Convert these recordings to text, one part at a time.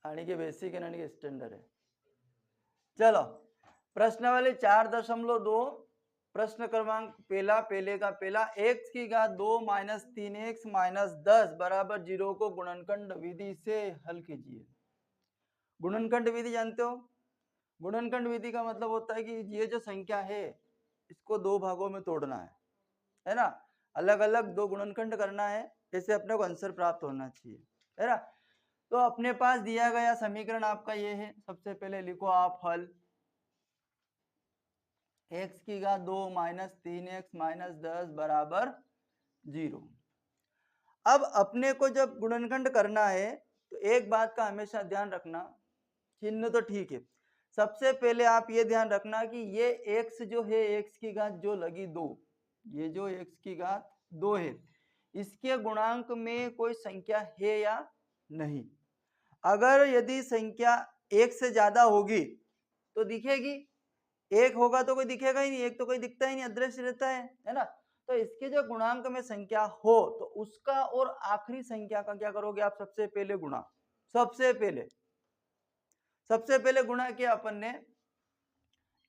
यानी कि बेसिक यानी कि स्टैंडर्ड है। चलो प्रश्नावली 4.2 प्रश्न क्रमांक पहले का पहला x की घात 2 माइनस 3x माइनस 10 बराबर 0 को गुणनखंड विधि से हल कीजिए। गुणनखंड विधि जानते हो? गुणनखंड विधि का मतलब होता है कि ये जो संख्या है इसको दो भागों में तोड़ना है ना, अलग अलग दो गुणनखंड करना है, जैसे अपने को आंसर प्राप्त होना चाहिए, है ना। तो अपने पास दिया गया समीकरण आपका ये है। सबसे पहले लिखो आप हल, x की घात 2 माइनस 3x माइनस 10 बराबर 0। अब अपने को जब गुणनखंड करना है तो एक बात का हमेशा ध्यान रखना, चिन्ह तो ठीक है, सबसे पहले आप ये ध्यान रखना कि ये x जो है x की घात जो लगी 2, ये जो x की घात 2 है इसके गुणांक में कोई संख्या है या नहीं। अगर यदि संख्या एक से ज्यादा होगी तो दिखेगी, एक होगा तो कोई दिखेगा ही नहीं, एक तो कोई दिखता ही नहीं, अदृश्य रहता है ना। तो इसके जो गुणांक में संख्या हो तो उसका और आखिरी संख्या का क्या करोगे आप, सबसे पहले गुणा। सबसे पहले गुणा किया अपन ने,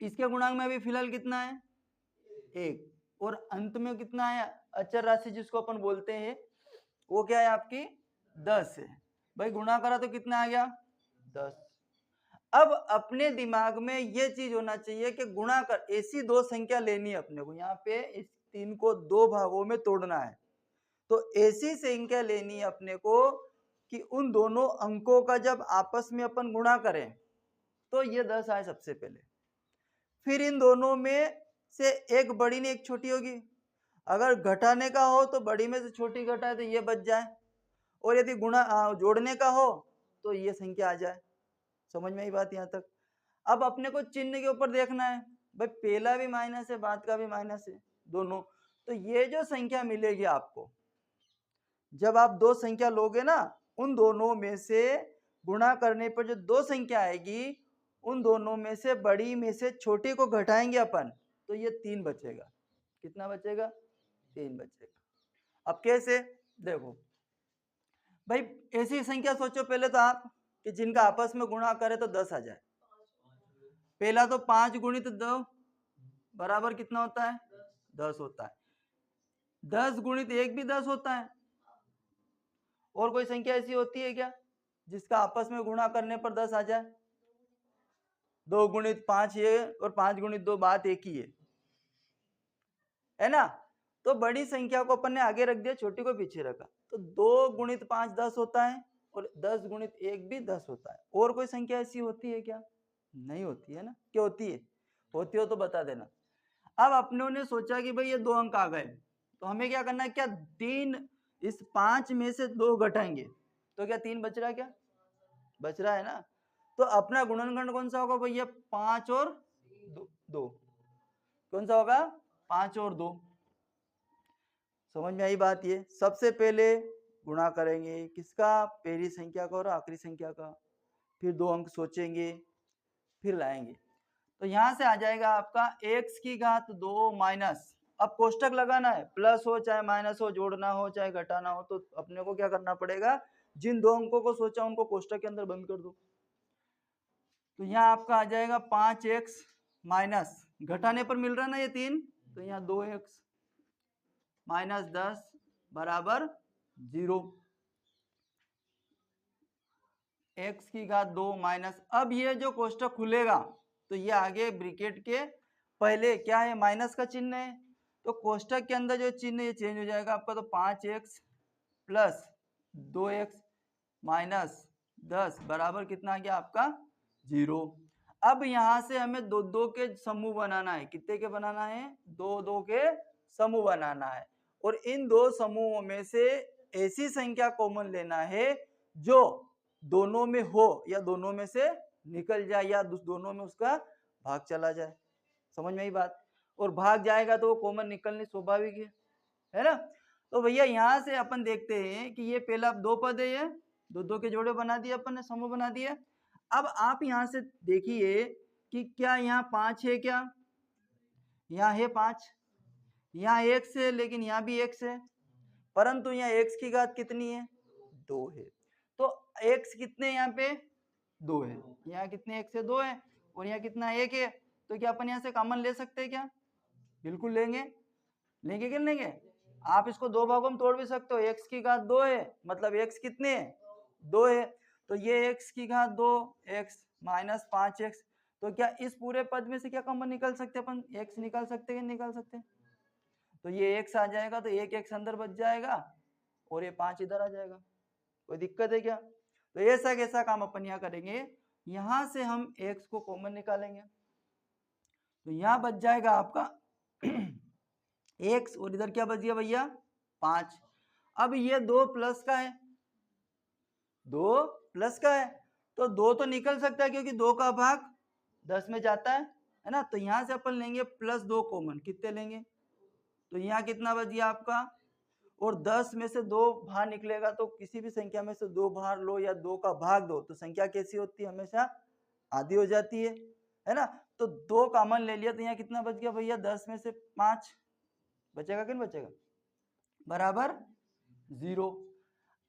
इसके गुणांक में अभी फिलहाल कितना है, एक, और अंत में कितना है, अचर राशि जिसको अपन बोलते हैं वो क्या है आपकी 10 है। भाई गुणा करा तो कितना आ गया 10। अब अपने दिमाग में ये चीज होना चाहिए कि गुणा कर ऐसी दो संख्या लेनी है अपने को, यहाँ पे इस 3 को दो भागों में तोड़ना है, तो ऐसी संख्या लेनी है अपने को कि उन दोनों अंकों का जब आपस में अपन गुणा करें तो ये 10 आए सबसे पहले, फिर इन दोनों में से एक बड़ी ने एक छोटी होगी, अगर घटाने का हो तो बड़ी में से छोटी घटाए तो ये बच जाए, और यदि गुणा जोड़ने का हो तो ये संख्या आ जाए। समझ में आई बात यहाँ तक? अब अपने को चिन्ह के ऊपर देखना है, भाई पहला भी माइनस है बाद का भी माइनस है दोनों, तो ये जो संख्या मिलेगी आपको जब आप दो संख्या लोगे ना, उन दोनों में से गुणा करने पर जो दो संख्या आएगी उन दोनों में से बड़ी में से छोटी को घटाएंगे अपन तो ये 3 बचेगा। कितना बचेगा, 3 बचेगा। अब कैसे, देखो भाई ऐसी संख्या सोचो पहले तो आप कि जिनका आपस में गुणा करे तो 10 आ जाए। पहला तो 5 गुणित 2 बराबर कितना होता है, 10 होता है। 10 गुणित 1 भी 10 होता है। और कोई संख्या ऐसी होती है क्या जिसका आपस में गुणा करने पर 10 आ जाए? 2 गुणित 5 ये और 5 गुणित 2 बात एक ही है ना। तो बड़ी संख्या को अपन ने आगे रख दिया, छोटी को पीछे रखा, तो 2 गुणित 5 10 होता है और 10 गुणित 1 भी 10 होता है। और कोई संख्या ऐसी होती है क्या? नहीं होती है ना। क्या होती है? होती हो तो बता देना। अब अपनों ने सोचा कि भाई ये 2 अंक आ गए तो हमें क्या करना है, क्या 3 इस 5 में से 2 घटाएंगे तो क्या 3 बच रहा है, क्या बच रहा है ना। तो अपना गुणनखंड कौन सा होगा भैया, 5 और 2। कौन सा होगा, 5 और 2। समझ में आई बात? ये सबसे पहले गुणा करेंगे किसका, पहली संख्या का और आखिरी संख्या का, फिर 2 अंक सोचेंगे फिर लाएंगे। तो यहां से आ जाएगा आपका x की घात 2 माइनस, अब कोष्टक लगाना है, प्लस हो चाहे माइनस हो, जोड़ना हो चाहे घटाना हो, तो अपने को क्या करना पड़ेगा, जिन दो अंकों को सोचा उनको कोष्टक के अंदर बंद कर दो। तो यहाँ आपका आ जाएगा 5x माइनस, घटाने पर मिल रहा है ना ये 3, तो यहाँ 2x माइनस 10 बराबर 0। x की घात 2 माइनस, अब ये जो कोष्टक खुलेगा तो ये आगे ब्रैकेट के पहले क्या है, माइनस का चिन्ह है, तो कोष्टक के अंदर जो चिन्ह ये चेंज हो जाएगा आपका, तो 5x प्लस 2x माइनस 10 बराबर कितना आ गया आपका 0। अब यहां से हमें दो दो के समूह बनाना है, कितने के बनाना है, 2 के समूह बनाना है, और इन दो समूहों में से ऐसी संख्या कॉमन लेना है जो दोनों में हो या दोनों में से निकल जाए या दोनों में उसका भाग चला जाए। समझ में आई बात? और भाग जाएगा तो वो कॉमन निकलनी स्वाभाविक है ना। तो भैया यहाँ से अपन देखते हैं कि ये पहला 2 पद है, ये 2 के जोड़े बना दिए अपन ने, समूह बना दिया। अब आप यहाँ से देखिए कि क्या यहाँ 5 है, क्या यहाँ है 5, यहाँ x है लेकिन यहाँ भी x है, परंतु यहाँ x की घात कितनी है, 2 है। तो x कितने यहाँ पे 2 है, यहाँ कितने 1 से 2 है और यहाँ कितना 1 है, तो क्या अपन यहाँ से कॉमन ले सकते हैं क्या? बिल्कुल लेंगे। लेंगे कि नहीं लेंगे? आप इसको दो भागों में तोड़ भी सकते हो, x की घात 2 है, मतलब x कितने है? 2 है, तो ये x की घात 2 x माइनस 5x, तो क्या इस पूरे पद में से क्या कॉमन निकाल सकते अपन? x निकाल सकते हैं कि निकाल सकते हैं? तो ये x आ जाएगा, तो एक x अंदर बच जाएगा और ये 5 इधर आ जाएगा। कोई दिक्कत है क्या? तो ऐसा कैसा काम अपन यहाँ करेंगे, यहाँ से हम x को कॉमन निकालेंगे, तो यहाँ बच जाएगा आपका x और इधर क्या बच गया भैया 5। अब ये 2 प्लस का है, 2 प्लस का है, तो 2 तो निकल सकता है क्योंकि 2 का भाग 10 में जाता है ना, तो यहाँ से अपन लेंगे +2 कॉमन, कितने लेंगे? तो यहाँ कितना बच गया आपका, और 10 में से 2 बाहर निकलेगा, तो किसी भी संख्या में से 2 बाहर लो या 2 का भाग दो, तो संख्या कैसी होती है? हमेशा आधी हो जाती है ना। तो 2 कॉमन ले लिया, तो यहाँ कितना बच गया भैया, 10 में से 5 बचेगा कि नहीं बचेगा? बराबर 0।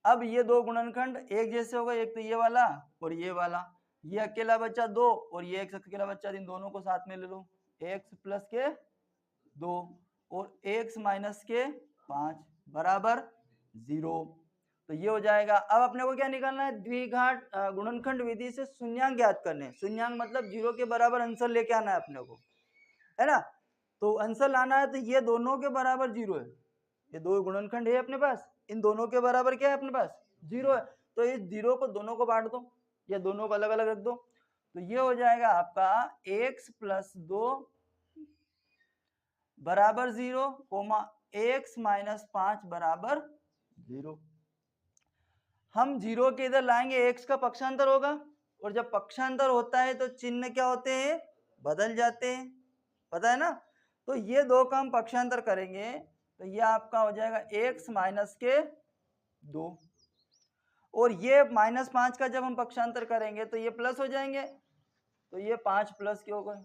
अब ये दो गुणनखंड एक जैसे हो गए, एक तो ये वाला और ये वाला, ये अकेला बच्चा 2 और ये x अकेला बच्चा, इन दोनों को साथ में ले लो, x प्लस के 2 और x माइनस के 5 बराबर 0। तो ये हो जाएगा। अब अपने को क्या निकालना है? द्विघात गुणनखंड विधि से शून्यांक ज्ञात करने हैं। शून्यांक मतलब 0 के बराबर आंसर लेके आना है अपने को, है ना। तो आंसर लाना है, तो ये दोनों के बराबर 0 है, ये दो गुणनखंड है अपने पास, इन दोनों के बराबर क्या है अपने पास? 0 है। तो इस 0 को दोनों को बांट दो या दोनों को अलग अलग रख दो, तो ये हो जाएगा आपका x प्लस 2 बराबर 0 कोमा x माइनस 5 बराबर 0। हम 0 के इधर लाएंगे, x का पक्षांतर होगा, और जब पक्षांतर होता है तो चिन्ह क्या होते हैं? बदल जाते हैं, पता है ना। तो ये दो का हम पक्षांतर करेंगे, तो ये आपका हो जाएगा x माइनस के 2, और ये -5 का जब हम पक्षांतर करेंगे तो ये प्लस हो जाएंगे, तो ये 5 प्लस के हो गए।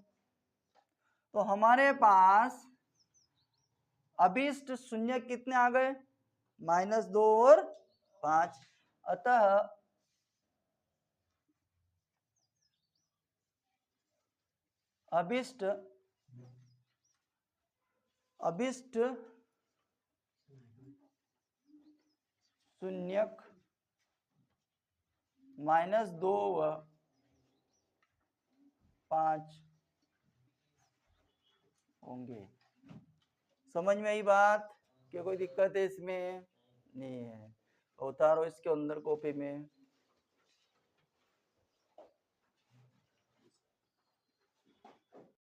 तो हमारे पास अभिष्ट शून्य कितने आ गए? -2 और 5। अतः अभिष्ट शून्यक -2 व 5 होंगे। समझ में आई बात? क्या कोई दिक्कत है इसमें? नहीं है। उतारो इसके अंदर कॉपी में।